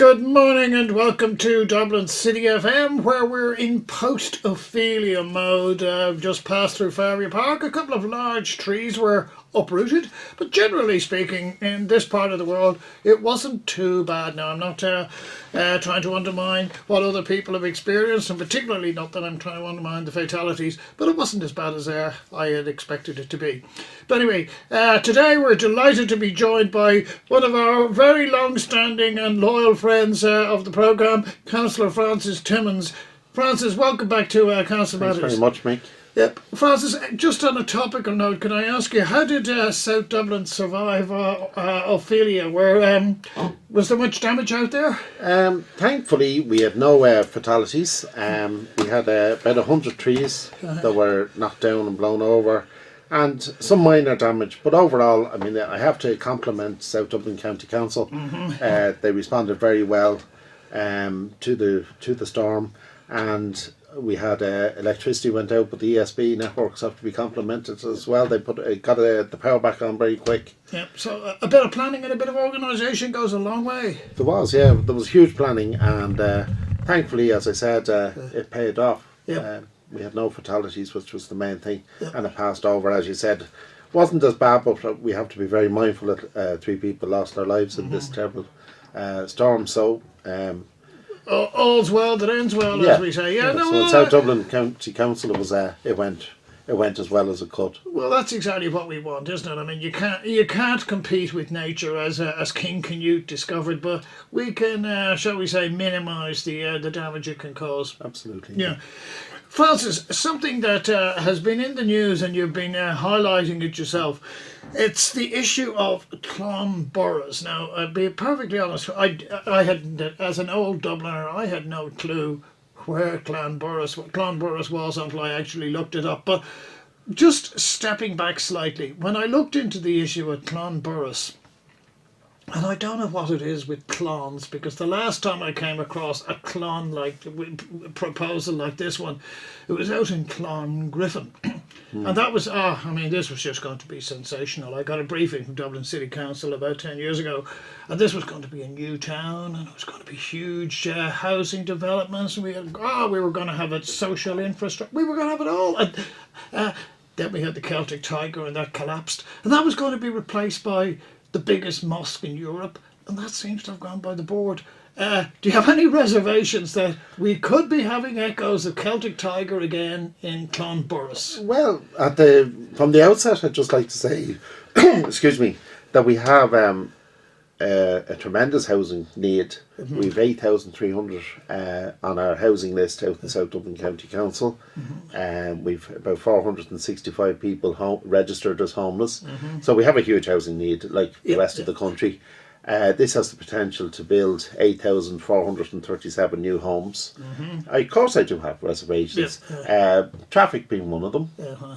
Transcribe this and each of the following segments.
Good morning and welcome to Dublin City FM, where we're in post-Ophelia mode. Just passed through Farrier Park. A couple of large trees were uprooted, but generally speaking, in this part of the world, it wasn't too bad. Now, I'm not trying to undermine what other people have experienced, and particularly not that I'm trying to undermine the fatalities, but it wasn't as bad as I had expected it to be. But anyway, today we're delighted to be joined by one of our very long-standing and loyal friends of the programme, Councillor FrancisTimmons. Francis, welcome back to CouncilMatters. Thanks very much, Mick. Yep. Francis, just on a topical note, can I ask you, how did South Dublin survive Ophelia? Was there much damage out there? Thankfully, we had no fatalities. We had about 100 trees that were knocked down and blown over, and some minor damage. But overall, I mean, I have to compliment South Dublin County Council. They responded very well to the storm, and we had electricity went out, but the ESB networks have to be complimented as well. They got the power back on very quick. Yep. So a bit of planning and a bit of organisation goes a long way. There was huge planning, and thankfully, as I said, it paid off. Yep. We had no fatalities, which was the main thing, and it passed over, as you said. Wasn't as bad, but we have to be very mindful that 3 people lost their lives in this terrible storm. So. All's well that ends well, as we say. So in South Dublin County Council, it went as well as it could. Well, that's exactly what we want, isn't it? I mean, you can't compete with nature, as King Canute discovered, but we can, shall we say, minimise the damage it can cause. Absolutely. Yeah. Francis, something that has been in the news, and you've been highlighting it yourself, it's the issue of Clonburris. Now, I'll be perfectly honest, I had, as an old Dubliner, I had no clue where Clonburris was until I actually looked it up. But just stepping back slightly, when I looked into the issue at Clonburris, and I don't know what it is with clones, because the last time I came across a clone-like proposal like this one, it was out in Clongriffin. And that was, this was just going to be sensational. I got a briefing from Dublin City Council about 10 years ago, and this was going to be a new town, and it was going to be huge housing developments, and we were going to have a social infrastructure. We were going to have it all. And then we had the Celtic Tiger, and that collapsed. And that was going to be replaced by the biggest mosque in Europe, and that seems to have gone by the board. Do you have any reservations that we could be having echoes of Celtic Tiger again in Clonburris? Well, from the outset, I'd just like to say, excuse me, that we have a tremendous housing need. We've 8,300 on our housing list out in South Dublin County Council. We've about 465 people registered as homeless. So we have a huge housing need, like the rest of the country. This has the potential to build 8,437 new homes. Of course I do have reservations. Traffic being one of them.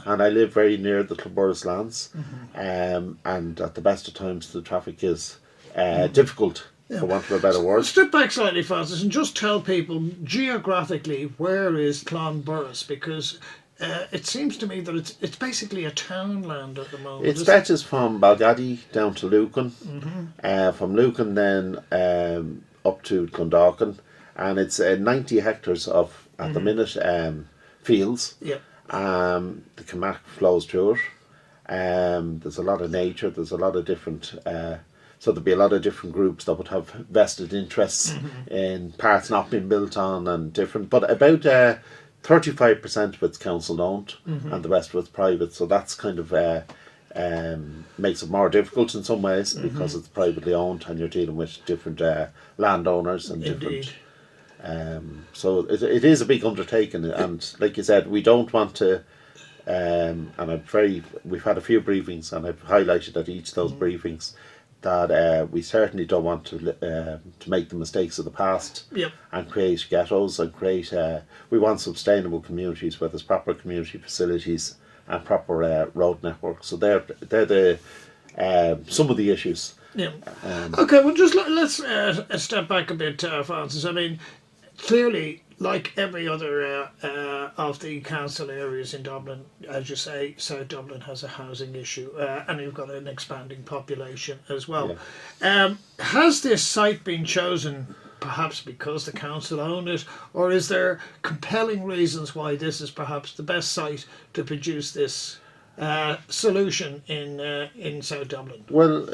And I live very near the Clonburris lands. And at the best of times the traffic is difficult, for want of a better word. Step back slightly, Francis, and just tell people geographically where is Clonburris, because it seems to me that it's basically a townland at the moment. It stretches from Balgaddy down to Lucan, from Lucan then up to Clondalkin, and it's 90 hectares of, at the minute, fields. The Camac flows through it. There's a lot of nature, there's a lot of different... So there'd be a lot of different groups that would have vested interests in parts not being built on and different. But about 35% of it's council owned and the rest of it's private. So that's kind of makes it more difficult in some ways because it's privately owned and you're dealing with different landowners and different. So it is a big undertaking, and like you said, we don't want to. And we've had a few briefings, and I've highlighted at each of those briefings that we certainly don't want to make the mistakes of the past and create ghettos and create. We want sustainable communities where there's proper community facilities and proper road networks. So they're the some of the issues. Okay, well, just let's step back a bit, Francis. I mean, clearly, like every other of the council areas in Dublin, as you say, South Dublin has a housing issue, and you've got an expanding population as well. Has this site been chosen perhaps because the council own it, or is there compelling reasons why this is perhaps the best site to produce this solution in South Dublin? Well,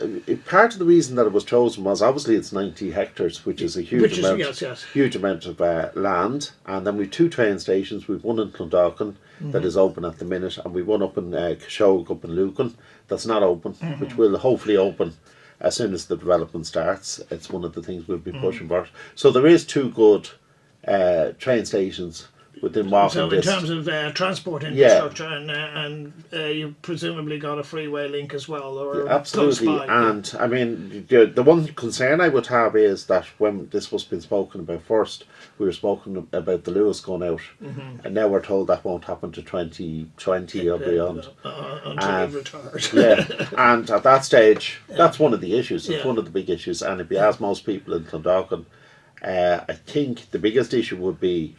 part of the reason that it was chosen was obviously it's 90 hectares, which is a huge amount, huge amount of land. And then we've 2 train stations. We've one in Clondalkin that is open at the minute, and we've one up in Cashog up in Lucan that's not open, which will hopefully open as soon as the development starts. It's one of the things we'll be pushing for. So there is 2 good train stations within walking So in distance. terms of transport infrastructure, and you presumably got a freeway link as well, or Absolutely. close by. And I mean, the one concern I would have is that when this was been spoken about first, we were spoken about the Lewis going out, and now we're told that won't happen to 2020 or beyond. Until you've retired. Yeah, and at that stage, that's one of the issues. It's Yeah. one of the big issues. And if you ask most people in Clondalkin, I think the biggest issue would be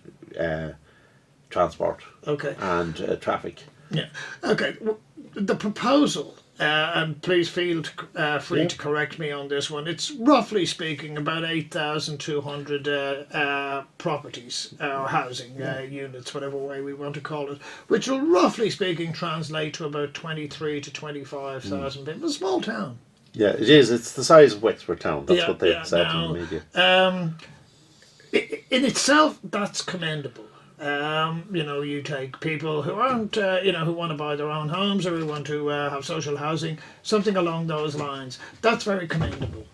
transport Okay. and traffic. Yeah. Okay. Well, the proposal, and please feel free to correct me on this one. It's roughly speaking about 8,200 properties or housing units, whatever way we want to call it, which will roughly speaking translate to about 23 to 25,000 people. A small town. Yeah, it is. It's the size of Wexford Town. That's Yeah, what they yeah, said now, in the media. In itself, that's commendable. You know, you take people who aren't, who want to buy their own homes, or who want to have social housing, something along those lines. That's very commendable.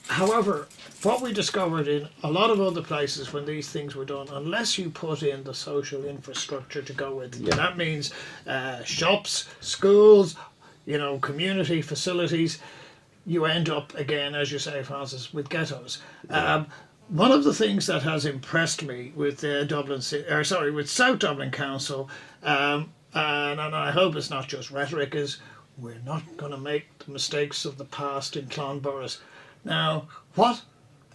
However, what we discovered in a lot of other places when these things were done, unless you put in the social infrastructure to go with it, that means shops, schools, community facilities, you end up again, as you say, Francis, with ghettos. One of the things that has impressed me with with South Dublin Council, and I hope it's not just rhetoric, is we're not going to make the mistakes of the past in Clonburris. Now, what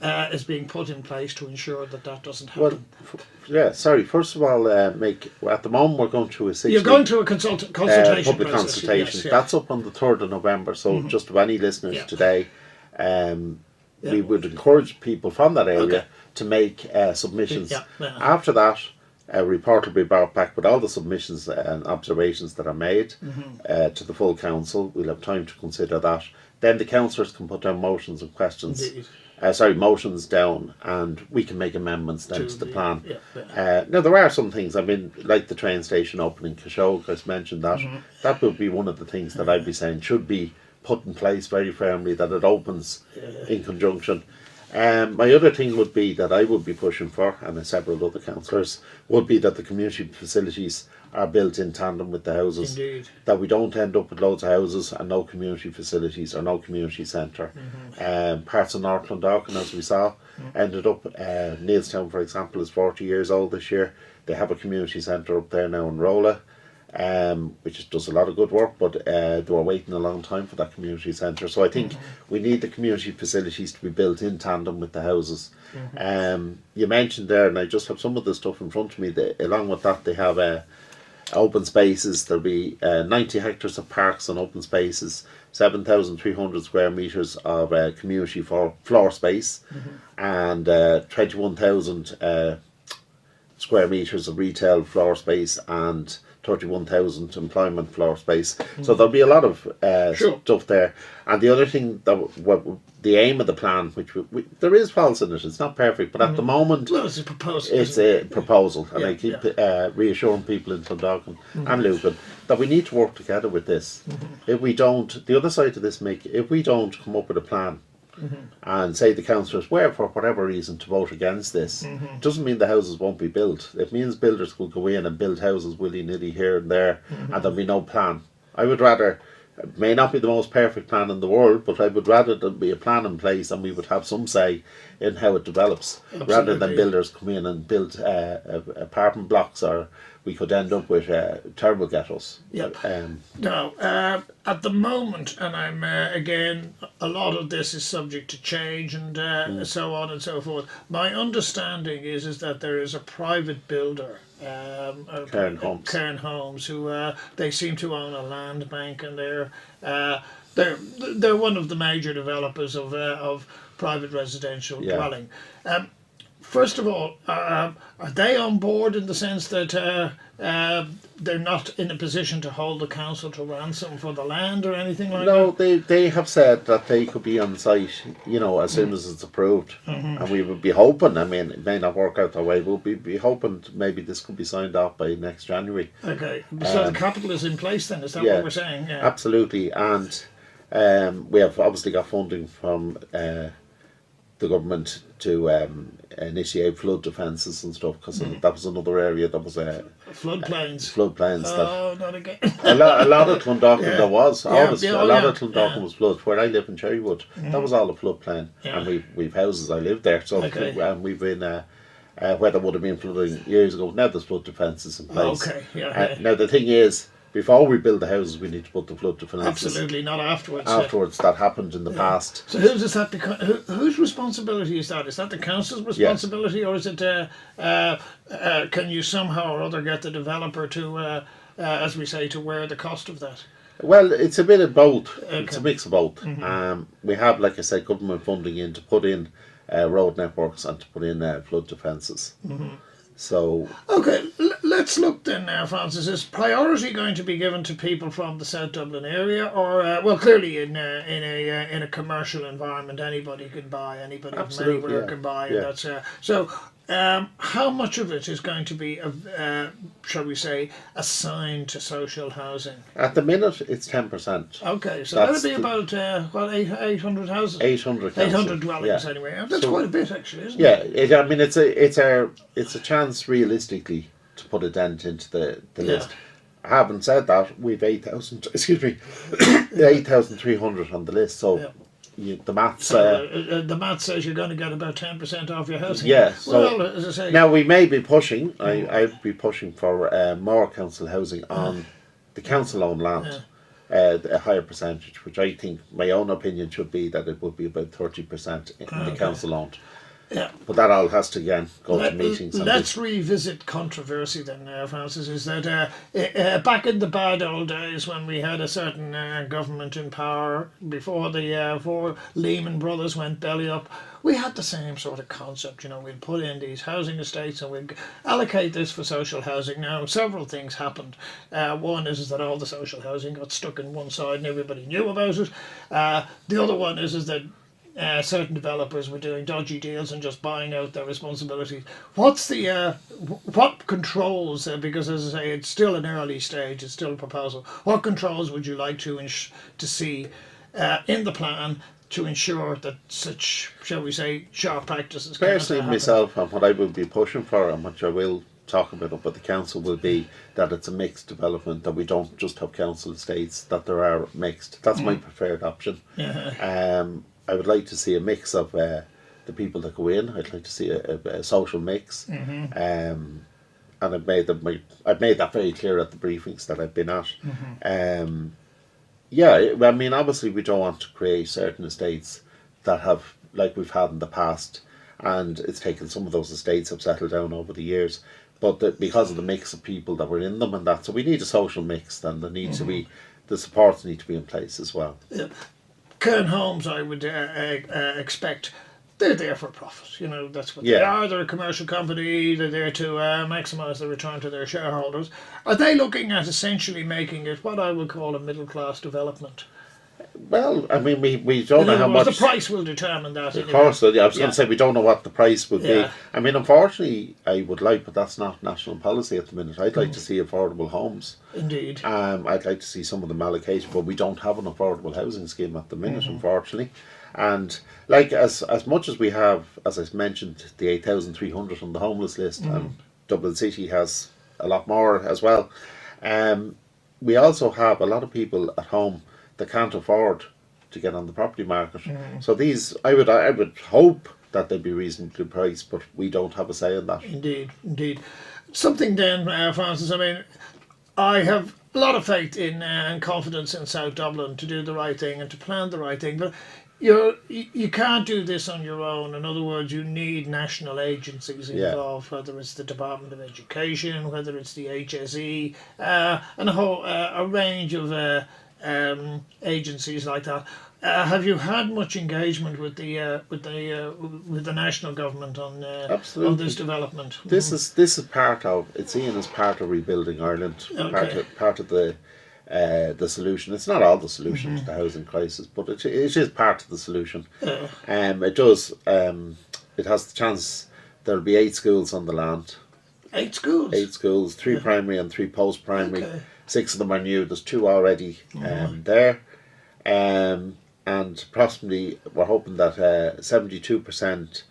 is being put in place to ensure that doesn't happen? First of all, Mick, at the moment we're going through a 6 You're going to a consultation public process, consultation. yes, yeah. That's up on the 3rd of November, so just to any listeners today, we would encourage people from that area to make submissions. After that, a report will be brought back with all the submissions and observations that are made to the full council. We'll have time to consider that. Then the councillors can put down motions and questions. Motions down, and we can make amendments then to the plan. Now there are some things, I mean, like the train station opening Cashog, I mentioned that. That would be one of the things that I'd be saying should be put in place very firmly, that it opens in conjunction. My other thing would be that I would be pushing for, and several other councillors, would be that the community facilities are built in tandem with the houses. Indeed. That we don't end up with loads of houses and no community facilities or no community centre. Parts of North Clondalkin, as we saw, ended up, Neilstown for example is 40 years old this year. They have a community centre up there now in Rolla, which does a lot of good work, but they were waiting a long time for that community centre. So I think we need the community facilities to be built in tandem with the houses. You mentioned there, and I just have some of the stuff in front of me, along with that they have open spaces. There'll be 90 hectares of parks and open spaces, 7,300 square metres of community floor space, and 21,000 square metres of retail floor space, and 31,000 employment floor space. So there'll be a lot of stuff there. And the other thing, the aim of the plan, which there is faults in it, it's not perfect, but at the moment It's a proposal. it's a proposal, and I keep reassuring people in Clondalkin and Lucan that we need to work together with this. If we don't, the other side of this, Mick, if we don't come up with a plan and say the councillors were, for whatever reason, to vote against this, doesn't mean the houses won't be built. It means builders will go in and build houses willy-nilly here and there, and there'll be no plan. I would rather, it may not be the most perfect plan in the world, but I would rather there be a plan in place and we would have some say in how it develops, rather than builders come in and build apartment blocks, or we could end up with terrible ghettos. Now, at the moment, and I'm again, a lot of this is subject to change and so on and so forth. My understanding is that there is a private builder, Cairn Homes, who they seem to own a land bank, and they're one of the major developers of private residential Yeah. dwelling. First of all, are they on board in the sense that they're not in a position to hold the council to ransom for the land or anything like No, that? they have said that they could be on site, as soon as it's approved. And we would be hoping, I mean, it may not work out that way, but we'd be hoping maybe this could be signed off by next January. Okay, so the capital is in place then, is that yeah, what we're saying? Yeah. Absolutely. And we have obviously got funding from the government to initiate flood defences and stuff, because that was another area that was Floodplains. floodplains. Oh, not again. A lot of Clondalkin there was. Yeah, Obviously, yeah, a lot yeah, of Clondalkin was flood. Where I live in Cherrywood, that was all a floodplain. Yeah. And we've houses, I live there. So Okay. and we've been, where there would have been flooding years ago, now there's flood defences in place. Okay, yeah. Now the thing is, before we build the houses, we need to put the flood defences. Absolutely, not afterwards. Afterwards, that happened in the past. So whose responsibility is that? Is that the council's responsibility, or is it? Can you somehow or other get the developer to, as we say, to wear the cost of that? Well, it's a bit of both. Okay. It's a mix of both. We have, like I said, government funding in to put in road networks and to put in flood defences. So Okay, let's look then now, Francis. Is priority going to be given to people from the South Dublin area, or well, clearly in a commercial environment, anybody can buy, anybody from Absolutely, anywhere yeah. can buy, Yeah. and that's so. How much of it is going to be, shall we say, assigned to social housing? at the minute, it's 10%. Okay, so That's that'll be about 800 houses. 800. 800 dwellings Yeah. anyway. That's So- quite a bit, actually, isn't Yeah, it? I mean, it's a chance realistically to put a dent into the list. Having said that, we've 8,000. Excuse me, 8,300 on the list. So Yeah. the maths. So, the math says you're going to get about 10% off your housing. Yeah, so- well, as I say, Now we may be pushing. I'd be pushing for more council housing on the council-owned land. A higher percentage, which I think my own opinion should be that it would be about 30% in the council-owned. yeah. But that all has to again go to meetings. And Let's revisit controversy then, Francis. Is that back in the bad old days when we had a certain government in power before before Lehman Brothers went belly up, we had the same sort of concept. We'd put in these housing estates and we'd allocate this for social housing. Now, several things happened. One is that all the social housing got stuck in one side and everybody knew about it. The other one is that certain developers were doing dodgy deals and just buying out their responsibilities. What's the what controls? Because as I say, it's still an early stage. It's still a proposal. What controls would you like to see in the plan to ensure that such, shall we say, sharp practices? personally, cannot happen? myself, and what I will be pushing for, and which I will talk about up at the council, will be that it's a mixed development. That we don't just have council estates. That there are mixed. That's my preferred option. Yeah. I would like to see a mix of the people that go in. I'd like to see a social mix, and I've made that very clear at the briefings that I've been at. Yeah, I mean, obviously we don't want to create certain estates that have, like we've had in the past, and it's taken some of those estates have settled down over the years. But because of the mix of people that were in them and that, so we need a social mix, and there needs to be, the supports need to be in place as well. Yeah. Cairn Homes, I would expect, they're there for profit. That's what they are. They're a commercial company. They're there to maximise the return to their shareholders. Are they looking at essentially making it what I would call a middle class development? Well, I mean, we don't know how much. The price will determine that. Of course, I was going to say we don't know what the price would be. Yeah. I mean, unfortunately, I would like, but that's not national policy at the minute. I'd like to see affordable homes. Indeed. I'd like to see some of them allocated, but we don't have an affordable housing scheme at the minute, unfortunately. And like as much as we have, as I mentioned, the 8,300 on the homeless list, and Dublin City has a lot more as well. We also have a lot of people at home that can't afford to get on the property market. So these, I would hope that they'd be reasonably priced, but we don't have a say in that. Indeed. Something then, Francis, I mean, I have a lot of faith in and confidence in South Dublin to do the right thing and to plan the right thing, but you can't do this on your own. In other words, you need national agencies involved, whether it's the Department of Education, whether it's the HSE, and a whole a range of agencies like that. Have you had much engagement with the national government on this development? This is part of, it's seen as part of rebuilding Ireland, part of the solution. It's not all the solution to the housing crisis, but it is part of the solution. It does. It has the chance. There'll be 8 schools on the land. 8 schools. 8 schools, 3 primary and 3 post-primary. 6 of them are new. There's 2 already there. And approximately, we're hoping that 72%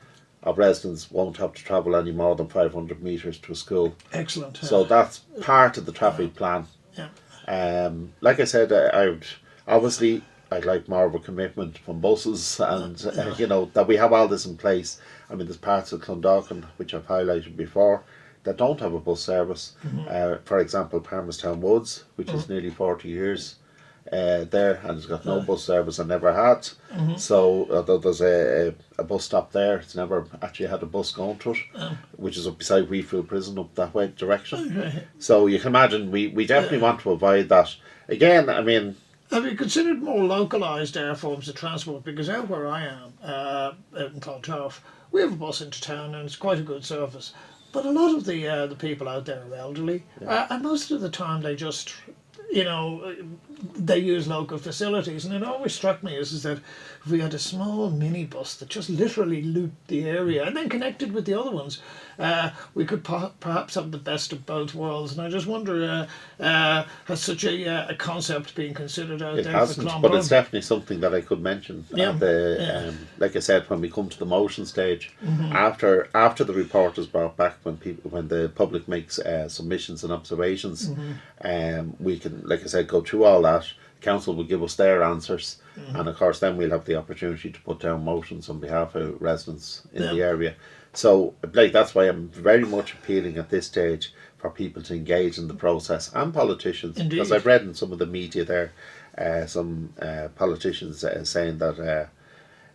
of residents won't have to travel any more than 500 metres to a school. Excellent. So that's part of the traffic plan. Like I said, I'd like more of a commitment from buses, and that we have all this in place. I mean, there's parts of Clondalkin, which I've highlighted before, that don't have a bus service. For example, Palmerstown Woods, which is nearly 40 years there, and it's got no bus service and never had. So although there's a bus stop there, it's never actually had a bus going to it, which is up beside Weefield Prison up that way direction. So you can imagine we definitely want to avoid that. Again, I mean, have you considered more localised forms of transport? Because out where I am, out in Clontarf, we have a bus into town and it's quite a good service. But a lot of the people out there are elderly, and most of the time they just, they use local facilities. And it always struck me is that if we had a small minibus that just literally looped the area and then connected with the other ones, we could perhaps have the best of both worlds. And I just wonder, has such a concept been considered out there? It hasn't, but it's definitely something that I could mention. Like I said, when we come to the motion stage, after the report is brought back, when the public makes submissions and observations, we can, like I said, go through all that. Council will give us their answers, and of course then we'll have the opportunity to put down motions on behalf of residents in the area. So that's why I'm very much appealing at this stage for people to engage in the process, and politicians. Indeed. Because I've read in some of the media there some politicians saying that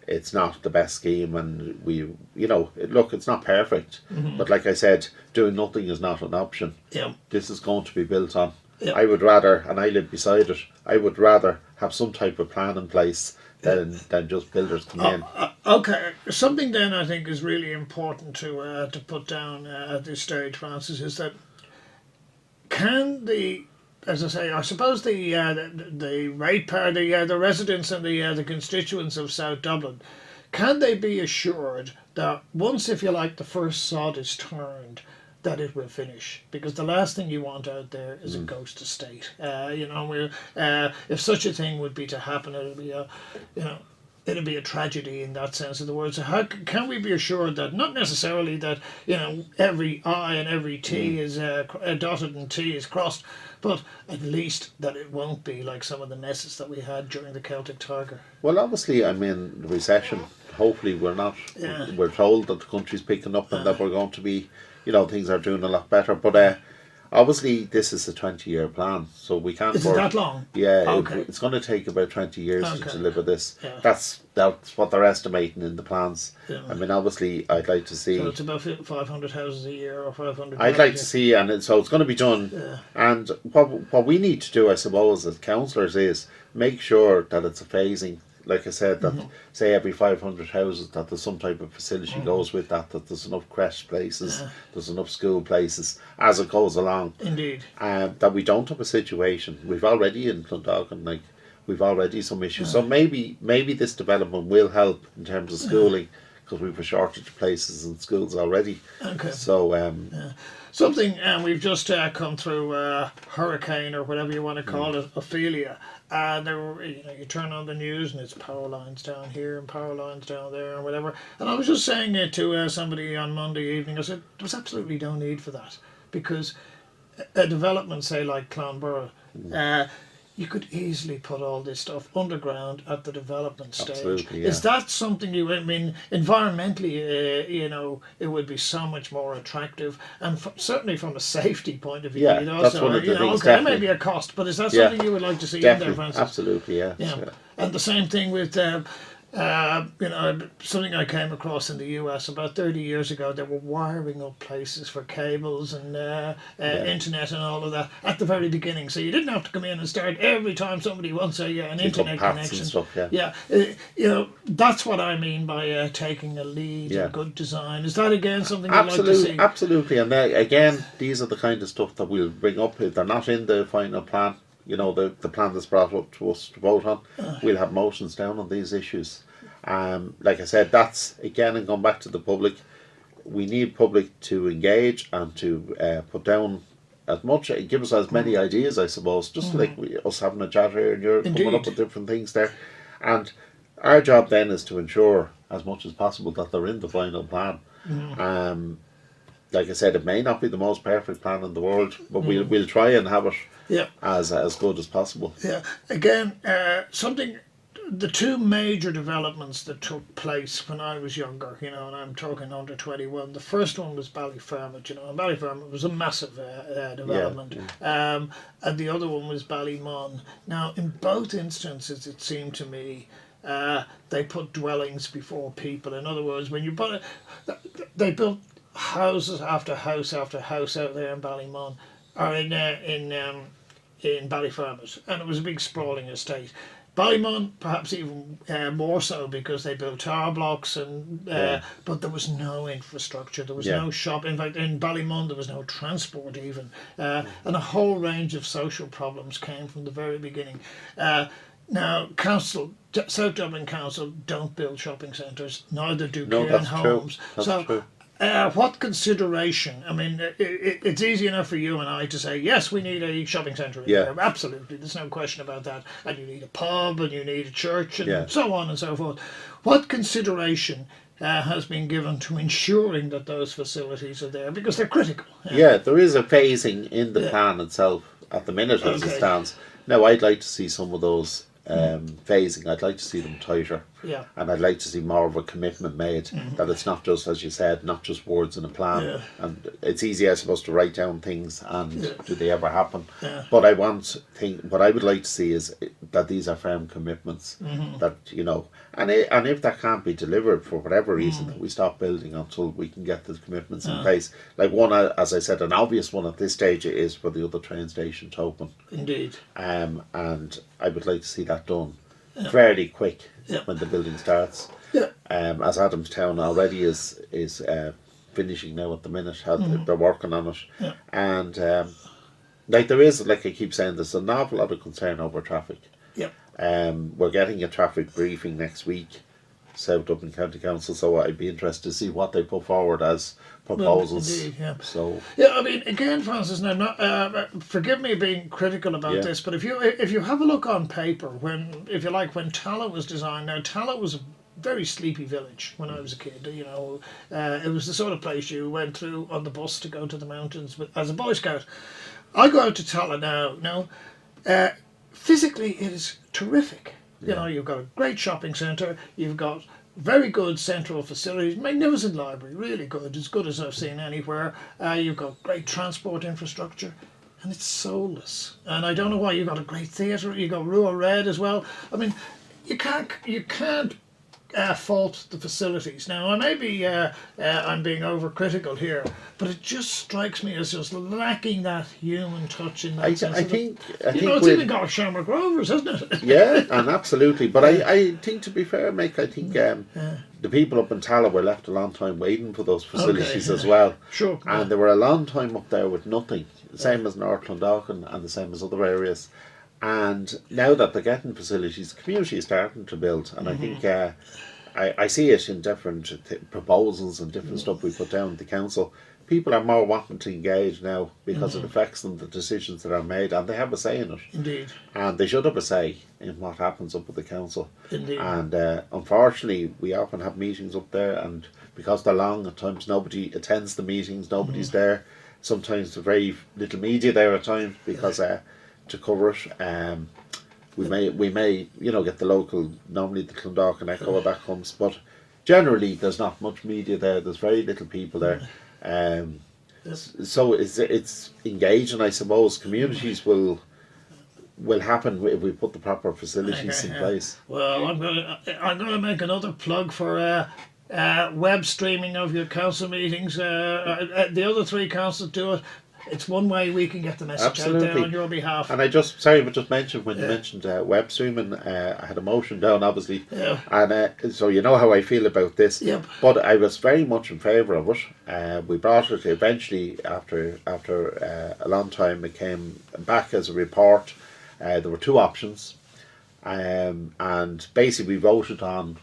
it's not the best scheme, and look, it's not perfect, but like I said, doing nothing is not an option. This is going to be built on. I would rather, and I live beside it, I would rather have some type of plan in place than just builders come in. Okay, something then I think is really important to put down at this stage, Francis, is that as I say, I suppose the ratepayer, the residents and the constituents of South Dublin, can they be assured that once, if you like, the first sod is turned, that it will finish? Because the last thing you want out there is a ghost estate. If such a thing would be to happen, it'd be a tragedy in that sense of the word. So how can we be assured that, not necessarily that every I and every T is dotted and T is crossed, but at least that it won't be like some of the messes that we had during the Celtic Tiger? Well, obviously, I mean, the recession, hopefully we're not. We're told that the country's picking up and that we're going to be, things are doing a lot better. But obviously, this is a 20-year plan, so we can't. Is it that long? Yeah, okay. It's going to take about 20 years to deliver this. That's what they're estimating in the plans. I mean, obviously, I'd like to see. So it's about 500 houses a year, or 500. I'd like to see, so it's going to be done. And what we need to do, I suppose, as councillors, is make sure that it's a phasing. Like I said, that say every 500 houses that there's some type of facility goes with that there's enough creche places, there's enough school places as it goes along. Indeed. That we don't have a situation. We've already in Clondalkin, we've already some issues. So maybe this development will help in terms of schooling, because we've a shortage of places in schools already. Okay. So something, we've just come through hurricane, or whatever you want to call it, Ophelia. You turn on the news and it's power lines down here and power lines down there and whatever. And I was just saying it to somebody on Monday evening. I said there's absolutely no need for that, because a development, say like Clonburris, you could easily put all this stuff underground at the development stage. Absolutely, Is that something environmentally, it would be so much more attractive, and certainly from a safety point of view. That's one of the things. There may be a cost, but is that something you would like to see in there, Francis? Absolutely, yeah. And the same thing with something I came across in the US about 30 years ago. They were wiring up places for cables and internet and all of that at the very beginning. So you didn't have to come in and start every time somebody wants an internet connection. And stuff, That's what I mean by taking a lead in good design. Is that again something you'd like to see? Absolutely. And again, these are the kind of stuff that we'll bring up. If they're not in the final plan, the plan that's brought up to us to vote on, we'll have motions down on these issues. Like I said, that's again, and going back to the public, we need public to engage and to put down as much, give us as many ideas, I suppose, just like us having a chat here and you're coming up with different things there. And our job then is to ensure as much as possible that they're in the final plan. Like I said, it may not be the most perfect plan in the world, but we'll try and have it as good as possible. Yeah. Again, the two major developments that took place when I was younger, and I'm talking under 21. The first one was Ballyfermot, and Ballyfermot was a massive development. And the other one was Ballymon. Now, in both instances, it seemed to me they put dwellings before people. In other words, when you bought it, they built houses after house after house out there in Ballymon, or in Ballyfermot, and it was a big sprawling estate. Ballymon, perhaps even more so, because they built tower blocks, but there was no infrastructure, there was no shop. In fact, in Ballymon there was no transport even, and a whole range of social problems came from the very beginning. Now, South Dublin Council don't build shopping centres, neither do Cairn Homes. That's true. What consideration? I mean, it's easy enough for you and I to say, yes, we need a shopping centre in there. Absolutely, there's no question about that. And you need a pub, and you need a church, and so on and so forth. What consideration has been given to ensuring that those facilities are there? Because they're critical. There is a phasing in the plan itself at the minute as it stands. Now, I'd like to see some of those phasing. I'd like to see them tighter. And I'd like to see more of a commitment made, that it's not just, as you said, not just words in a plan. And it's easy, I suppose, to write down things and do they ever happen? But what I would like to see is that these are firm commitments, that, and if that can't be delivered for whatever reason, that we stop building until we can get the commitments in place. Like one, as I said, an obvious one at this stage is for the other train station to open. Indeed. And I would like to see that done fairly quick when the building starts. As Adamstown already is finishing now at the minute, they're working on it. And there is, like I keep saying, there's an awful lot of concern over traffic. We're getting a traffic briefing next week, South Dublin County Council, so I'd be interested to see what they put forward as proposals. Well, indeed, So I mean, again, Francis, and I'm not, forgive me being critical about this, but if you have a look on paper, when Cllr was designed, now Cllr was a very sleepy village when I was a kid. It was the sort of place you went through on the bus to go to the mountains as a Boy Scout. I go out to Cllr now. Physically, it is terrific. You've got a great shopping centre, you've got very good central facilities, magnificent library, really good, as good as I've seen anywhere. You've got great transport infrastructure, and it's soulless. And I don't know why. You've got a great theatre, you've got Rural Red as well. I mean, you can't fault the facilities. Now, I may be I'm being overcritical here, but it just strikes me as just lacking that human touch in that sense. I think it's even got Shamrock Rovers, hasn't it? Yeah, and absolutely. But I think, to be fair, Mick, I think the people up in Cllr were left a long time waiting for those facilities as well. Sure. And they were a long time up there with nothing, the same as North Clondalkin and the same as other areas. And now that they're getting facilities, the community is starting to build, and I think I see it in different proposals and different stuff we put down at the council. People are more wanting to engage now because it affects them, the decisions that are made, and they have a say in it. Indeed. And they should have a say in what happens up at the council. Indeed. And unfortunately, we often have meetings up there, and because they're long, at times nobody attends the meetings, nobody's there. Sometimes there's very little media there at times because to cover it. We may get the local, normally the Clondalkin Echo of that comes, but generally there's not much media there. There's very little people there. So it's engaging, I suppose. Communities will will happen if we put the proper facilities in place. Well, I'm gonna make another plug for web streaming of your council meetings. The other three councils do it. It's one way we can get the message out there on your behalf. And I just mentioned when you mentioned web streaming, I had a motion down, obviously, and so you know how I feel about this. Yep. But I was very much in favour of it. We brought it eventually after a long time. It came back as a report. There were two options, and basically we voted on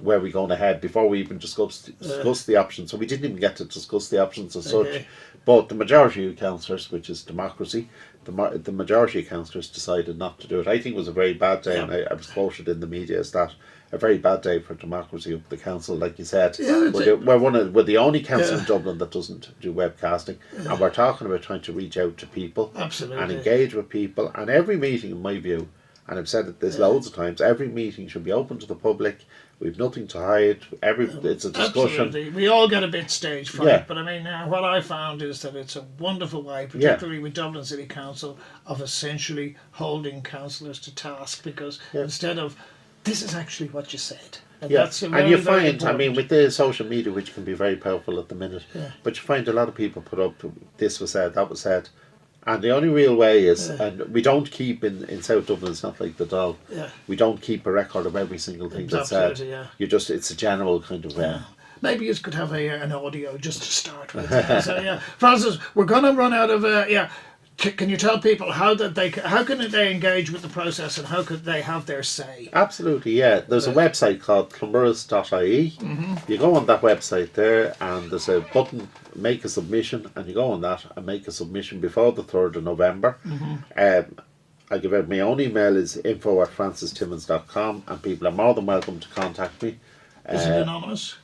where we're going ahead before we even discussed the options. So we didn't even get to discuss the options as such. But the majority of councillors, which is democracy, the majority of councillors decided not to do it. I think it was a very bad day, and I was quoted in the media as that a very bad day for democracy of the council. Like you said, we're the only council in Dublin that doesn't do webcasting, and we're talking about trying to reach out to people and engage with people. And every meeting, in my view, and I've said it this loads of times, every meeting should be open to the public. We've nothing to hide. It's a discussion. Absolutely. We all get a bit stage fright, but I mean, what I found is that it's a wonderful way, particularly with Dublin City Council, of essentially holding councillors to task, because instead of, this is actually what you said. And that's a very, and you very find, important. I mean, with the social media, which can be very powerful at the minute, but you find a lot of people put up, this was said, that was said. And the only real way is, and we don't keep in South Dublin, it's not like the Dáil, we don't keep a record of every single thing that's said. You just, it's a general kind of maybe you could have an audio just to start with. So Francis, we're going to run out of can you tell people how can they engage with the process, and how could they have their say? Absolutely, yeah. There's a website called Clonburris.ie. You go on that website there, and there's a button, make a submission, and you go on that and make a submission before the 3rd of November. I give out my own email is info@FrancisTimmons.com, and people are more than welcome to contact me. Is it anonymous?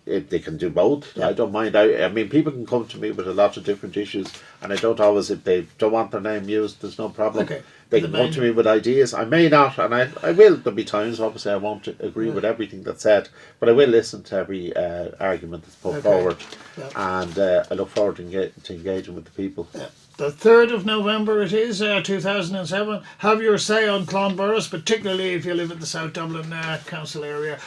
They can do both. I don't mind. I mean, people can come to me with a lot of different issues, and I don't always, if they don't want their name used, there's no problem. They can come to me with ideas. I may not, and I will. There'll be times, obviously, I won't agree with everything that's said, but I will listen to every argument that's put forward, and I look forward to engaging with the people. The 3rd of November it is, 2007. Have your say on Clonburris, particularly if you live in the South Dublin Council area.